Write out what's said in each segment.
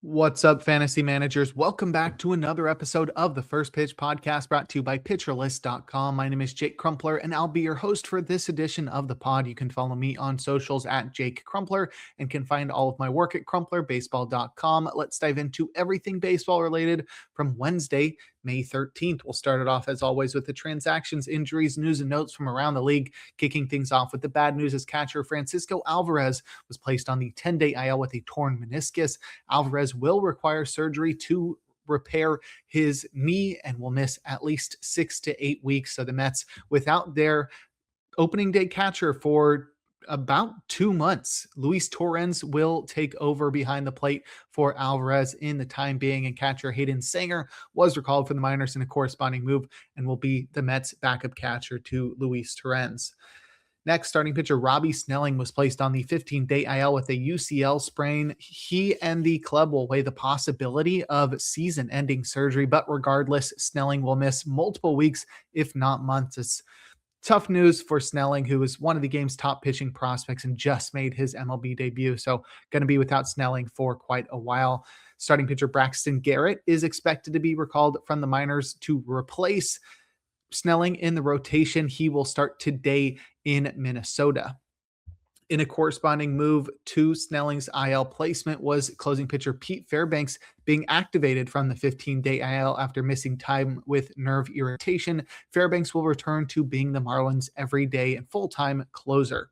What's up, fantasy managers? Welcome back to another episode of the First Pitch Podcast brought to you by PitcherList.com. My name is Jake Crumpler, and I'll be your host for this edition of the pod. You can follow me on socials at Jake Crumpler and can find all of my work at CrumplerBaseball.com. Let's dive into everything baseball related from Wednesday, May 13th. We'll start it off, as always, with the transactions, injuries, news, and notes from around the league. Kicking things off with the bad news as catcher Francisco Alvarez was placed on the 10-day IL with a torn meniscus. Alvarez will require surgery to repair his knee and will miss at least 6 to 8 weeks. So the Mets, without their opening day catcher for about 2 months, Luis Torrens will take over behind the plate for Alvarez in the time being, and catcher Hayden Sanger was recalled from the minors in a corresponding move and will be the Mets backup catcher to Luis Torrens. Next, starting pitcher Robbie Snelling was placed on the 15-day IL with a UCL sprain. He and the club will weigh the possibility of season-ending surgery, but regardless, Snelling will miss multiple weeks, if not months. It's tough news for Snelling, who is one of the game's top pitching prospects and just made his MLB debut, so going to be without Snelling for quite a while. Starting pitcher Braxton Garrett is expected to be recalled from the minors to replace Snelling in the rotation. He will start today in Minnesota. In a corresponding move to Snelling's IL placement was closing pitcher Pete Fairbanks being activated from the 15-day IL after missing time with nerve irritation. Fairbanks will return to being the Marlins' everyday and full-time closer.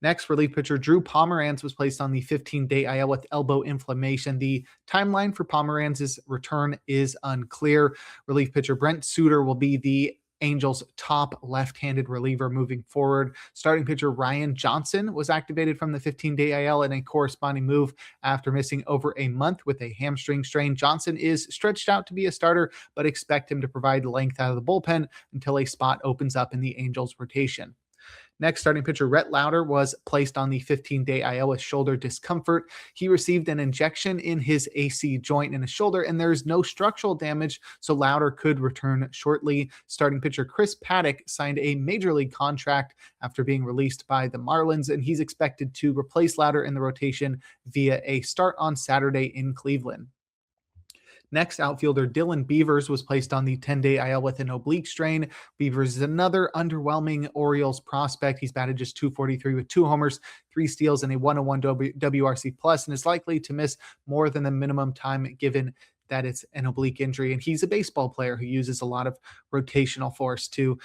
Next, relief pitcher Drew Pomeranz was placed on the 15-day IL with elbow inflammation. The timeline for Pomeranz's return is unclear. Relief pitcher Brent Suter will be the Angels' top left-handed reliever moving forward. Starting pitcher Ryan Johnson was activated from the 15-day IL in a corresponding move after missing over a month with a hamstring strain. Johnson is stretched out to be a starter, but expect him to provide length out of the bullpen until a spot opens up in the Angels' rotation. Next, starting pitcher Rhett Lauder was placed on the 15-day IL with shoulder discomfort. He received an injection in his AC joint in his shoulder, and there's no structural damage, so Lauder could return shortly. Starting pitcher Chris Paddock signed a major league contract after being released by the Marlins, and he's expected to replace Lauder in the rotation via a start on Saturday in Cleveland. Next, outfielder Dylan Beavers was placed on the 10-day IL with an oblique strain. Beavers is another underwhelming Orioles prospect. He's batted just .243 with 2 homers, 3 steals, and a 101 WRC plus, and is likely to miss more than the minimum time given that it's an oblique injury. And he's a baseball player who uses a lot of rotational force to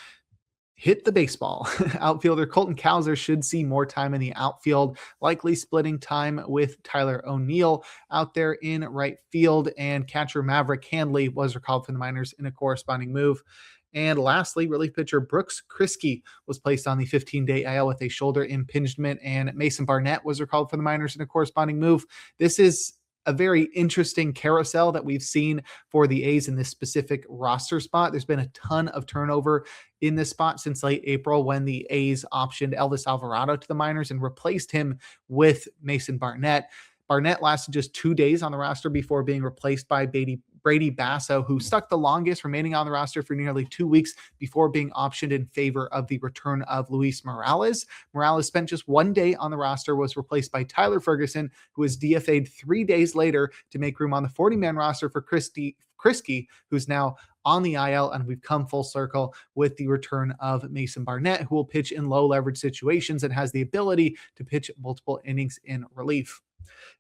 hit the baseball. Outfielder Colton Cowser should see more time in the outfield, likely splitting time with Tyler O'Neill out there in right field. And catcher Maverick Handley was recalled from the minors in a corresponding move. And lastly, relief pitcher Brooks Kriske was placed on the 15-day IL with a shoulder impingement, and Mason Barnett was recalled from the minors in a corresponding move. This is a very interesting carousel that we've seen for the A's in this specific roster spot. There's been a ton of turnover in this spot since late April when the A's optioned Elvis Alvarado to the minors and replaced him with Mason Barnett. Barnett lasted just 2 days on the roster before being replaced by Brady Basso, who stuck the longest, remaining on the roster for nearly 2 weeks before being optioned in favor of the return of Luis Morales. Morales spent just 1 day on the roster, was replaced by Tyler Ferguson, who was DFA'd 3 days later to make room on the 40-man roster for Kriske, who's now on the IL, and we've come full circle with the return of Mason Barnett, who will pitch in low leverage situations and has the ability to pitch multiple innings in relief.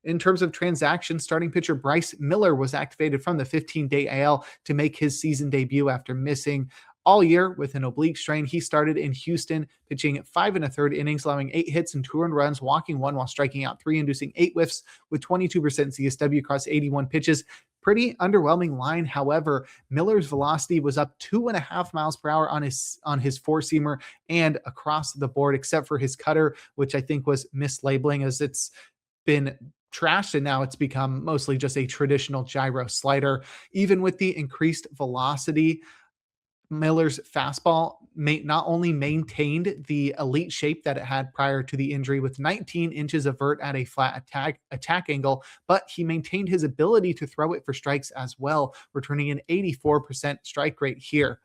In terms of transactions, starting pitcher Bryce Miller was activated from the 15-day IL to make his season debut after missing all year with an oblique strain. He started in Houston, pitching 5 1/3 innings, allowing 8 hits and 2 earned runs, walking 1 while striking out 3, inducing 8 whiffs with 22% CSW across 81 pitches. Pretty underwhelming line. However, Miller's velocity was up 2.5 miles per hour on his four-seamer and across the board, except for his cutter, which I think was mislabeling, as it's been trashed and now it's become mostly just a traditional gyro slider. Even with the increased velocity, Miller's fastball not only maintained the elite shape that it had prior to the injury with 19 inches of vert at a flat attack angle, but he maintained his ability to throw it for strikes as well, returning an 84% strike rate here.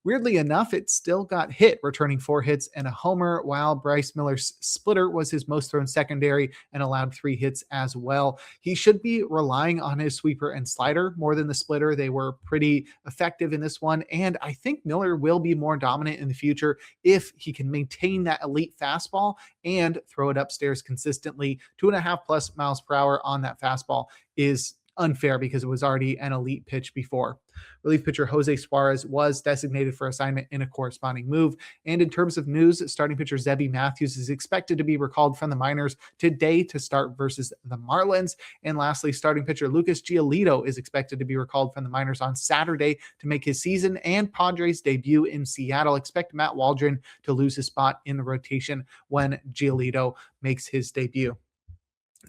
Weirdly enough, it still got hit, returning 4 hits and a homer, while Bryce Miller's splitter was his most thrown secondary and allowed 3 hits as well. He should be relying on his sweeper and slider more than the splitter. They were pretty effective in this one, and I think Miller will be more dominant in the future if he can maintain that elite fastball and throw it upstairs consistently. 2.5+ miles per hour on that fastball is unfair because it was already an elite pitch before. Relief pitcher Jose Suarez was designated for assignment in a corresponding move. And in terms of news, starting pitcher Zebby Matthews is expected to be recalled from the minors today to start versus the Marlins. And lastly, starting pitcher Lucas Giolito is expected to be recalled from the minors on Saturday to make his season and Padres debut in Seattle. Expect Matt Waldron to lose his spot in the rotation when Giolito makes his debut.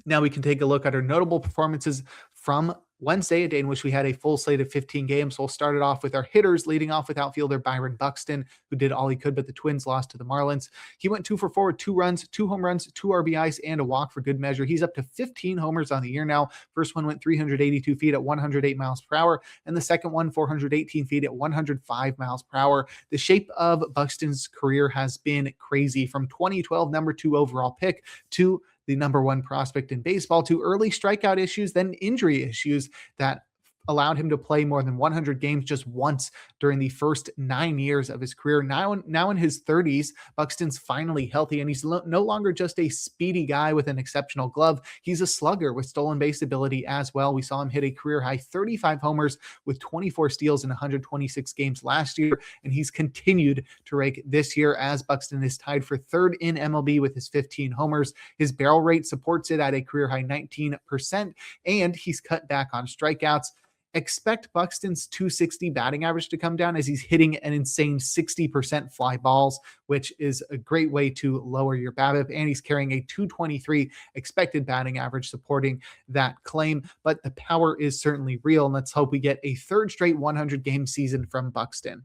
Now we can take a look at our notable performances from Wednesday, a day in which we had a full slate of 15 games. We'll start it off with our hitters, leading off with outfielder Byron Buxton, who did all he could, but the Twins lost to the Marlins. He went 2 for 4 with 2 runs, 2 home runs, 2 RBIs, and a walk for good measure. He's up to 15 homers on the year now. First one went 382 feet at 108 miles per hour, and the second one 418 feet at 105 miles per hour. The shape of Buxton's career has been crazy, from 2012 number 2 overall pick to the number 1 prospect in baseball, to early strikeout issues, then injury issues that allowed him to play more than 100 games just once during the first 9 years of his career. Now in his 30s, Buxton's finally healthy, and he's no longer just a speedy guy with an exceptional glove. He's a slugger with stolen base ability as well. We saw him hit a career high 35 homers with 24 steals in 126 games last year, and he's continued to rake this year as Buxton is tied for 3rd in MLB with his 15 homers. His barrel rate supports it at a career high 19%, and he's cut back on strikeouts. Expect Buxton's 260 batting average to come down as he's hitting an insane 60% fly balls, which is a great way to lower your BABIP. And he's carrying a 223 expected batting average supporting that claim. But the power is certainly real, and let's hope we get a 3rd straight 100-game season from Buxton.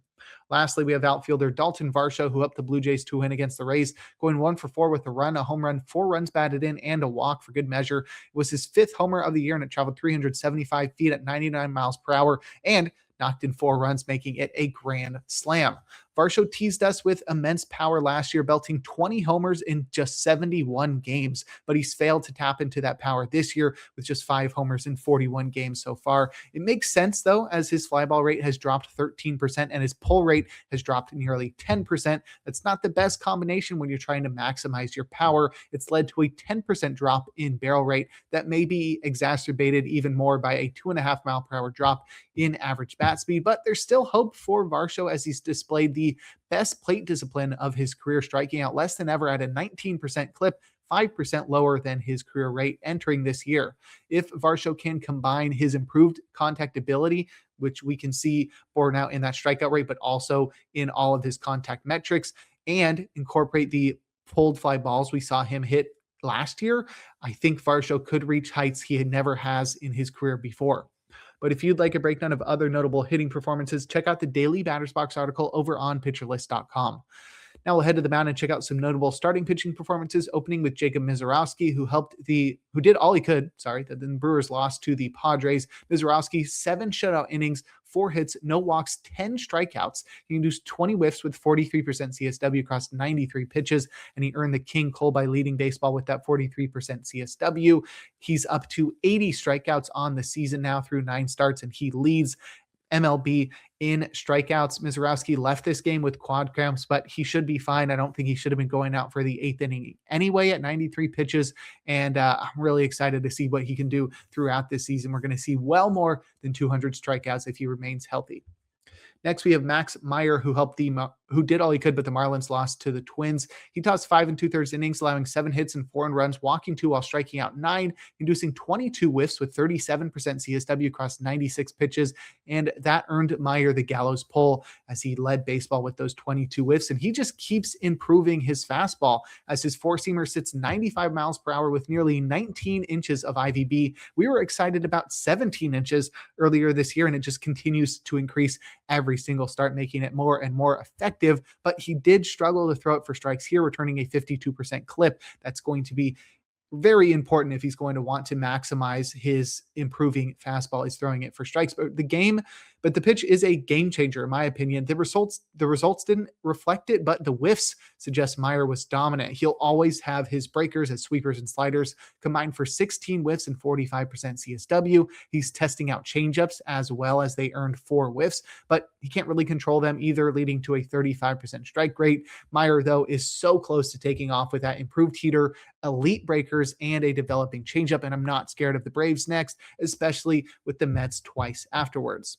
Lastly, we have outfielder Dalton Varsho, who helped the Blue Jays to win against the Rays, going 1 for 4 with a run, a home run, 4 runs batted in, and a walk for good measure. It was his 5th homer of the year, and it traveled 375 feet at 99 miles per hour and knocked in 4 runs, making it a grand slam. Varsho teased us with immense power last year, belting 20 homers in just 71 games, but he's failed to tap into that power this year with just 5 homers in 41 games so far. It makes sense, though, as his fly ball rate has dropped 13% and his pull rate has dropped nearly 10%. That's not the best combination when you're trying to maximize your power. It's led to a 10% drop in barrel rate that may be exacerbated even more by a 2.5 mile per hour drop in average bat speed, but there's still hope for Varsho as he's displayed the best plate discipline of his career, striking out less than ever at a 19% clip, 5% lower than his career rate entering this year. If Varsho can combine his improved contact ability, which we can see borne out in that strikeout rate, but also in all of his contact metrics, and incorporate the pulled fly balls we saw him hit last year, I think Varsho could reach heights he never has in his career before. But if you'd like a breakdown of other notable hitting performances, check out the daily Batters Box article over on pitcherlist.com. Now we'll head to the mound and check out some notable starting pitching performances, opening with Jacob Misiorowski, who did all he could. That the Brewers lost to the Padres. Misiorowski, 7 shutout innings, 4 hits, no walks, 10 strikeouts. He induced 20 whiffs with 43% CSW across 93 pitches, and he earned the King Cole by leading baseball with that 43% CSW. He's up to 80 strikeouts on the season now through 9 starts, and he leads MLB in strikeouts. Misiorowski left this game with quad cramps, but he should be fine. I don't think he should have been going out for the 8th inning anyway at 93 pitches, and I'm really excited to see what he can do throughout this season. We're going to see well more than 200 strikeouts if he remains healthy. Next, we have Max Meyer, who did all he could, but the Marlins lost to the Twins. He tossed 5 2/3 innings, allowing 7 hits and 4 runs, walking 2 while striking out 9, inducing 22 whiffs with 37% CSW across 96 pitches, and that earned Meyer the gallows pull as he led baseball with those 22 whiffs, and he just keeps improving his fastball as his 4-seamer sits 95 miles per hour with nearly 19 inches of IVB. We were excited about 17 inches earlier this year, and it just continues to increase every single start, making it more and more effective. But he did struggle to throw it for strikes here, returning a 52% clip. That's going to be very important if he's going to want to maximize his improving fastball is throwing it for strikes. But the game But the pitch is a game changer, in my opinion. The results didn't reflect it, but the whiffs suggest Meyer was dominant. He'll always have his breakers as sweepers and sliders combined for 16 whiffs and 45% CSW. He's testing out changeups as well, as they earned 4 whiffs, but he can't really control them either, leading to a 35% strike rate. Meyer, though, is so close to taking off with that improved heater, elite breakers, and a developing changeup, and I'm not scared of the Braves next, especially with the Mets twice afterwards.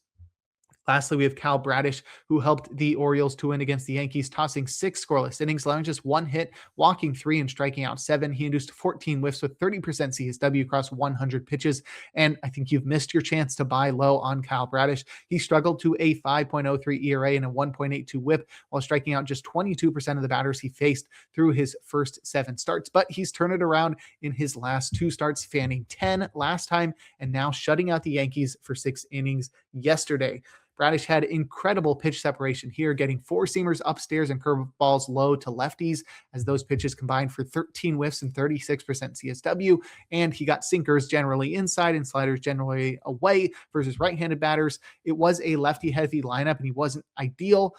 Lastly, we have Cal Bradish, who helped the Orioles to win against the Yankees, tossing 6 scoreless innings, allowing just 1 hit, walking 3, and striking out 7. He induced 14 whiffs with 30% CSW across 100 pitches. And I think you've missed your chance to buy low on Cal Bradish. He struggled to a 5.03 ERA and a 1.82 whip while striking out just 22% of the batters he faced through his first 7 starts. But he's turned it around in his last 2 starts, fanning 10 last time and now shutting out the Yankees for 6 innings yesterday. Bradish had incredible pitch separation here, getting 4-seamers upstairs and curveballs low to lefties, as those pitches combined for 13 whiffs and 36% CSW. And he got sinkers generally inside and sliders generally away versus right-handed batters. It was a lefty-heavy lineup, and he wasn't ideal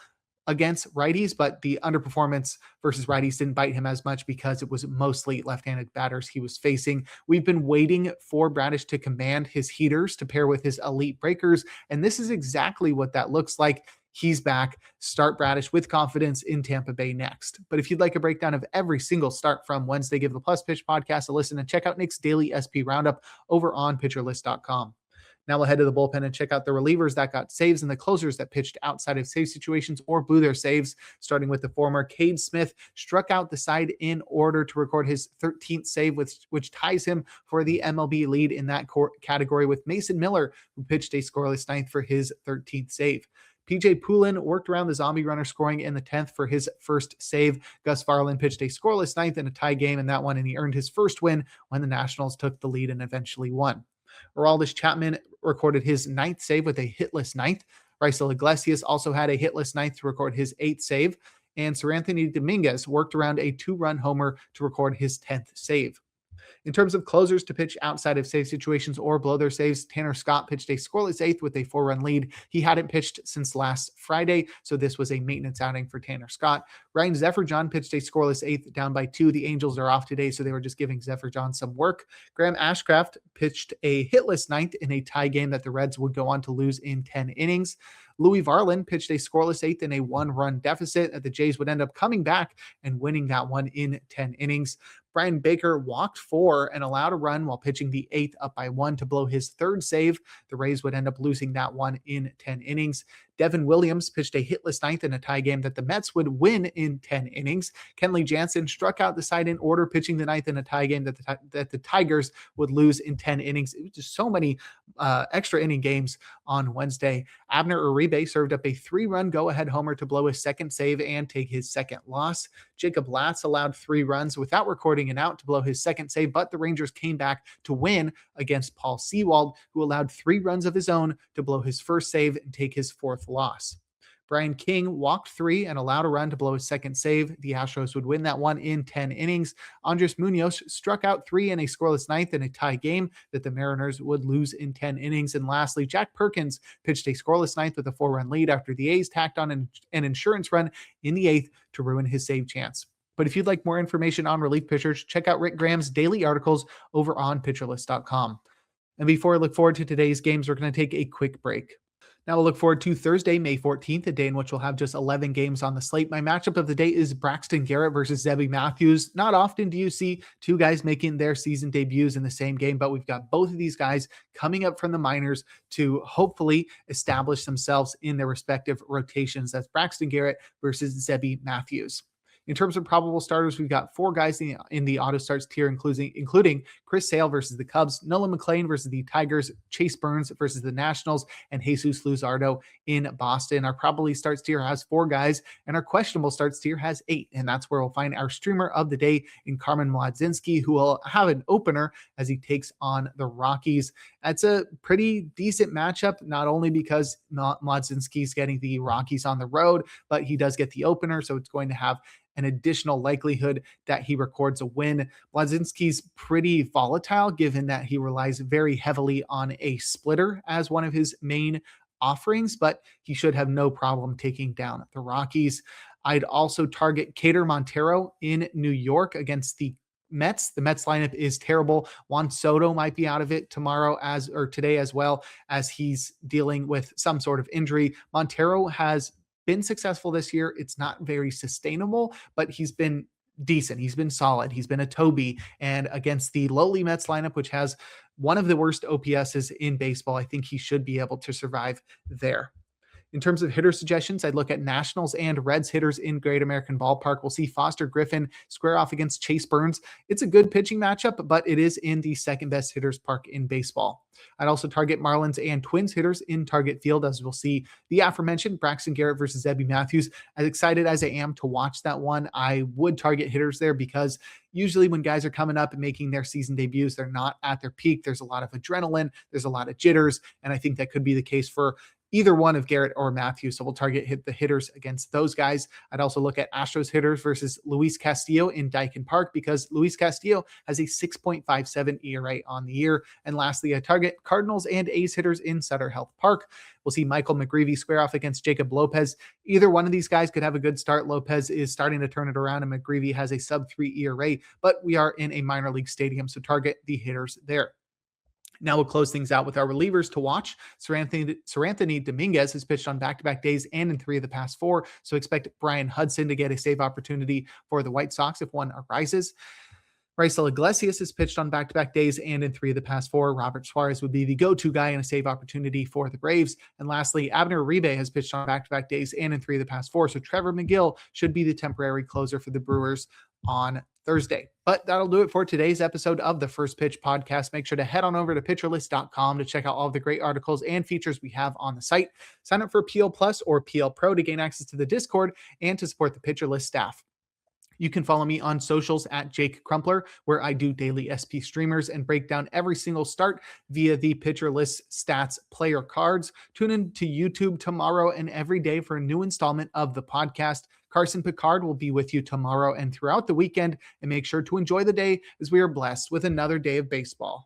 against righties, but the underperformance versus righties didn't bite him as much because it was mostly left-handed batters he was facing. We've been waiting for Bradish to command his heaters to pair with his elite breakers, and this is exactly what that looks like. He's back. Start Bradish with confidence in Tampa Bay next. But if you'd like a breakdown of every single start from Wednesday, give the Plus Pitch podcast a listen and check out Nick's daily SP roundup over on pitcherlist.com. Now we'll head to the bullpen and check out the relievers that got saves and the closers that pitched outside of save situations or blew their saves. Starting with the former, Cade Smith struck out the side in order to record his 13th save, which ties him for the MLB lead in that category, with Mason Miller, who pitched a scoreless ninth for his 13th save. PJ Poulin worked around the zombie runner, scoring in the 10th for his first save. Gus Farland pitched a scoreless ninth in a tie game in that one, and he earned his first win when the Nationals took the lead and eventually won. Aroldis Chapman recorded his 9th save with a hitless ninth. Bryce Iglesias also had a hitless ninth to record his 8th save. And Seranthony Dominguez worked around a 2-run homer to record his 10th save. In terms of closers to pitch outside of save situations or blow their saves, Tanner Scott pitched a scoreless 8th with a 4-run lead. He hadn't pitched since last Friday, so this was a maintenance outing for Tanner Scott. Ryan Zephyr-John pitched a scoreless 8th down by 2. The Angels are off today, so they were just giving Zephyr-John some work. Graham Ashcraft pitched a hitless 9th in a tie game that the Reds would go on to lose in 10 innings. Louis Varland pitched a scoreless 8th in a 1-run deficit that the Jays would end up coming back and winning that one in 10 innings. Brian Baker walked 4 and allowed a run while pitching the 8th up by 1 to blow his 3rd save. The Rays would end up losing that one in 10 innings. Devin Williams pitched a hitless 9th in a tie game that the Mets would win in 10 innings. Kenley Jansen struck out the side in order, pitching the 9th in a tie game that the Tigers would lose in 10 innings. It was just so many extra inning games on Wednesday. Abner Uribe served up a 3-run go-ahead homer to blow his 2nd save and take his 2nd loss. Jacob Latz allowed 3 runs without recording an out to blow his 2nd save, but the Rangers came back to win against Paul Sewald, who allowed 3 runs of his own to blow his 1st save and take his 4th loss. Brian King walked 3 and allowed a run to blow his 2nd save. The Astros would win that one in 10 innings. Andres Munoz struck out 3 in a scoreless 9th in a tie game that the Mariners would lose in 10 innings. And lastly, Jack Perkins pitched a scoreless 9th with a 4-run lead after the A's tacked on an insurance run in the 8th to ruin his save chance. But if you'd like more information on relief pitchers, check out Rick Graham's daily articles over on pitcherlist.com. And before I look forward to today's games, we're going to take a quick break. Now we'll look forward to Thursday, May 14th, a day in which we'll have just 11 games on the slate. My matchup of the day is Braxton Garrett versus Zebby Matthews. Not often do you see 2 guys making their season debuts in the same game, but we've got both of these guys coming up from the minors to hopefully establish themselves in their respective rotations. That's Braxton Garrett versus Zebby Matthews. In terms of probable starters, we've got 4 guys in the auto starts tier, including Chris Sale versus the Cubs, Nolan McLean versus the Tigers, Chase Burns versus the Nationals, and Jesus Luzardo in Boston. Our probably starts tier has 4 guys, and our questionable starts tier has 8. And that's where we'll find our streamer of the day in Carmen Mlodzinski, who will have an opener as he takes on the Rockies. That's a pretty decent matchup, not only because Mlodzinski's getting the Rockies on the road, but he does get the opener, so it's going to have an additional likelihood that he records a win. Mlodzinski's pretty volatile, given that he relies very heavily on a splitter as one of his main offerings, but he should have no problem taking down the Rockies. I'd also target Cater Montero in New York against the Mets. The Mets lineup is terrible. Juan Soto might be out of it today as well, as he's dealing with some sort of injury. Montero has been successful this year. It's not very sustainable, but he's been decent. He's been solid. He's been a Toby. And against the lowly Mets lineup, which has one of the worst OPSs in baseball, I think he should be able to survive there. In terms of hitter suggestions, I'd look at Nationals and Reds hitters in Great American Ballpark. We'll see Foster Griffin square off against Chase Burns. It's a good pitching matchup, but it is in the second best hitters park in baseball. I'd also target Marlins and Twins hitters in Target Field, as we'll see the aforementioned Braxton Garrett versus Zebby Matthews. As excited as I am to watch that one, I would target hitters there because usually when guys are coming up and making their season debuts, they're not at their peak. There's a lot of adrenaline, there's a lot of jitters, and I think that could be the case for either one of Garrett or Matthews. So we'll target the hitters against those guys. I'd also look at Astros hitters versus Luis Castillo in Daikin Park, because Luis Castillo has a 6.57 ERA on the year. And lastly, I target Cardinals and A's hitters in Sutter Health Park. We'll see Michael McGreevy square off against Jacob Lopez. Either one of these guys could have a good start. Lopez is starting to turn it around, and McGreevy has a sub-3 ERA, but we are in a minor league stadium, so target the hitters there. Now we'll close things out with our relievers to watch. Seranthony Dominguez has pitched on back-to-back days and in 3 of the past 4, so expect Brian Hudson to get a save opportunity for the White Sox if one arises. Bryce Iglesias has pitched on back-to-back days and in 3 of the past 4. Robert Suarez would be the go-to guy in a save opportunity for the Braves. And lastly, Abner Uribe has pitched on back-to-back days and in 3 of the past 4. So Trevor McGill should be the temporary closer for the Brewers on Thursday. But that'll do it for today's episode of the First Pitch Podcast. Make sure to head on over to pitcherlist.com to check out all of the great articles and features we have on the site. Sign up for PL Plus or PL Pro to gain access to the Discord and to support the Pitcher List staff. You can follow me on socials at Jake Crumpler, where I do daily SP streamers and break down every single start via the Pitcher List Stats player cards. Tune in to YouTube tomorrow and every day for a new installment of the podcast. Carson Picard will be with you tomorrow and throughout the weekend, and make sure to enjoy the day as we are blessed with another day of baseball.